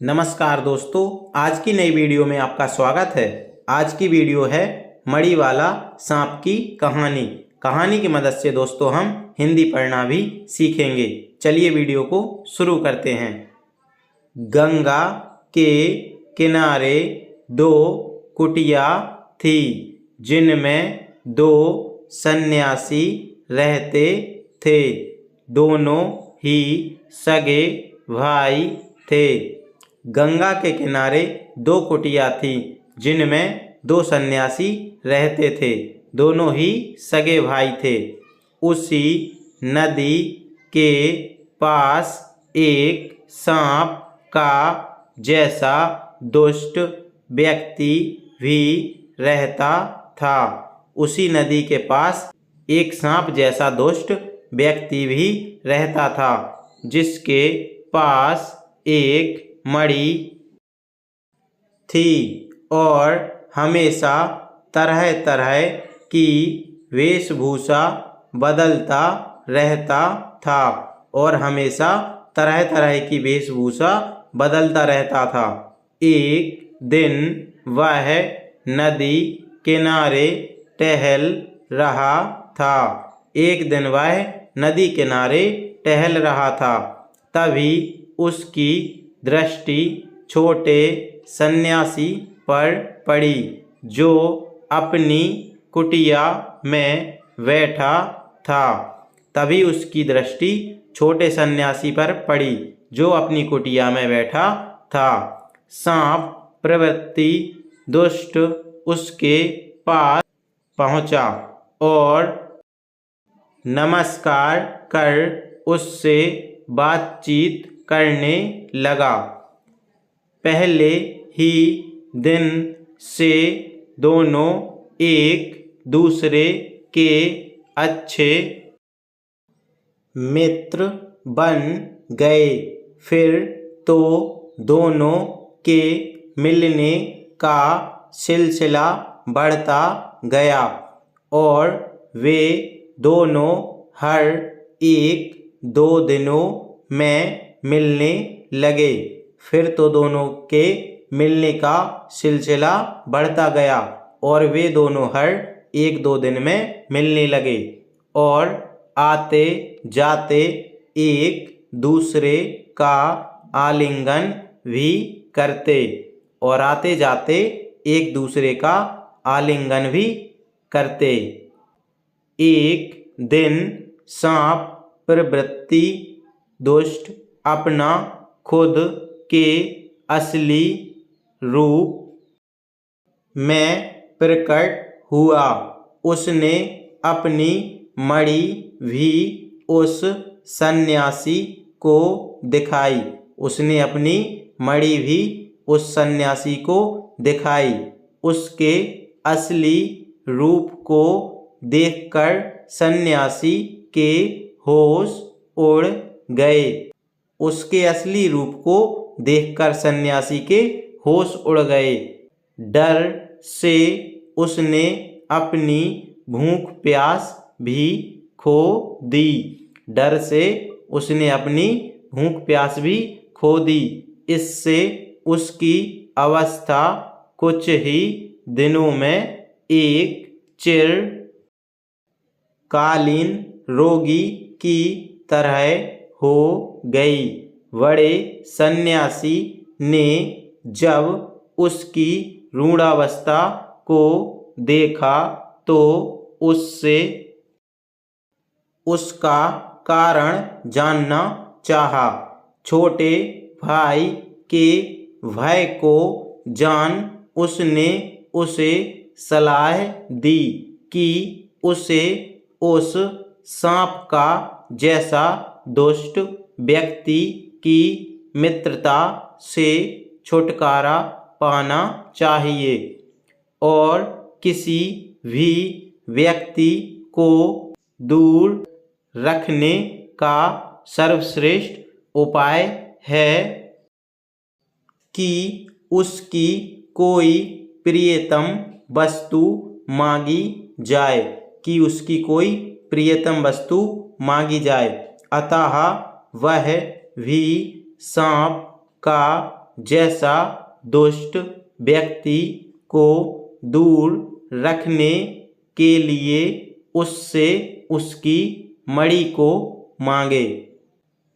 नमस्कार दोस्तों, आज की नई वीडियो में आपका स्वागत है। आज की वीडियो है मड़ी वाला सांप की कहानी। कहानी की मदद से दोस्तों हम हिंदी पढ़ना भी सीखेंगे। चलिए वीडियो को शुरू करते हैं। गंगा के किनारे दो कुटिया थी, जिनमें दो सन्यासी रहते थे। दोनों ही सगे भाई थे। गंगा के किनारे दो कुटिया थी, जिनमें दो सन्यासी रहते थे। दोनों ही सगे भाई थे। उसी नदी के पास एक सांप का जैसा दुष्ट व्यक्ति भी रहता था। उसी नदी के पास एक सांप जैसा दुष्ट व्यक्ति भी रहता था, जिसके पास एक मणि थी और हमेशा तरह तरह की वेशभूषा बदलता रहता था। एक दिन वह नदी किनारे टहल रहा था। तभी उसकी दृष्टि छोटे सन्यासी पर पड़ी, जो अपनी कुटिया में बैठा था। सांप प्रवृत्ति दुष्ट उसके पास पहुंचा और नमस्कार कर उससे बातचीत करने लगा। पहले ही दिन से दोनों एक दूसरे के अच्छे मित्र बन गए। फिर तो दोनों के मिलने का सिलसिला बढ़ता गया और वे दोनों हर एक दो दिनों में मिलने लगे। और आते जाते एक दूसरे का आलिंगन भी करते। एक दिन सांप प्रवृत्ति दुष्ट अपना खुद के असली रूप में प्रकट हुआ। उसने अपनी मणि भी उस सन्यासी को दिखाई। उसके असली रूप को देखकर सन्यासी के होश उड़ गए। डर से उसने अपनी भूख प्यास भी खो दी। इससे उसकी अवस्था कुछ ही दिनों में एक चिरकालीन रोगी की तरह हो गई। बड़े सन्यासी ने जब उसकी रूढ़ावस्था को देखा तो उससे उसका कारण जानना चाहा। छोटे भाई के भय को जान उसने उसे सलाह दी कि उसे उस सांप का जैसा दुष्ट व्यक्ति की मित्रता से छुटकारा पाना चाहिए और किसी भी व्यक्ति को दूर रखने का सर्वश्रेष्ठ उपाय है कि उसकी कोई प्रियतम वस्तु मांगी जाए। अतः वह भी सांप का जैसा दुष्ट व्यक्ति को दूर रखने के लिए उससे उसकी मणि को मांगे।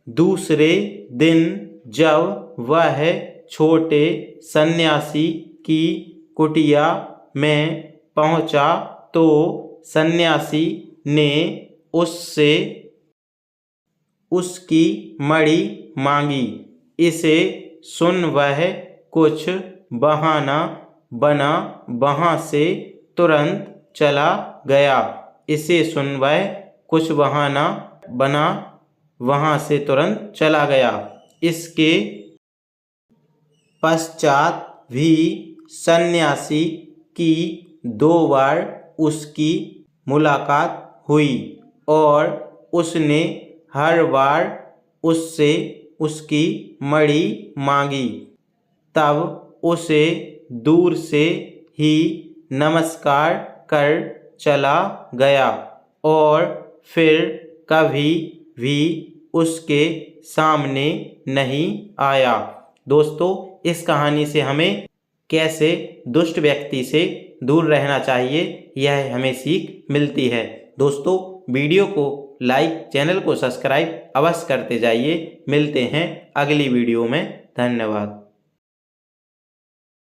दूसरे दिन जब वह छोटे सन्यासी की कुटिया में पहुंचा तो सन्यासी ने उससे उसकी मणि मांगी। इसे सुन वह कुछ बहाना बना वहाँ से तुरंत चला गया। इसे सुन वह कुछ बहाना बना वहाँ से तुरंत चला गया। इसके पश्चात भी सन्यासी की 2 बार उसकी मुलाकात हुई और उसने हर बार उससे उसकी मणि मांगी। तब उसे दूर से ही नमस्कार कर चला गया और फिर कभी भी उसके सामने नहीं आया। दोस्तों, इस कहानी से हमें कैसे दुष्ट व्यक्ति से दूर रहना चाहिए यह हमें सीख मिलती है। दोस्तों, वीडियो को लाइक, चैनल को सब्सक्राइब अवश्य करते जाइए। मिलते हैं अगली वीडियो में। धन्यवाद।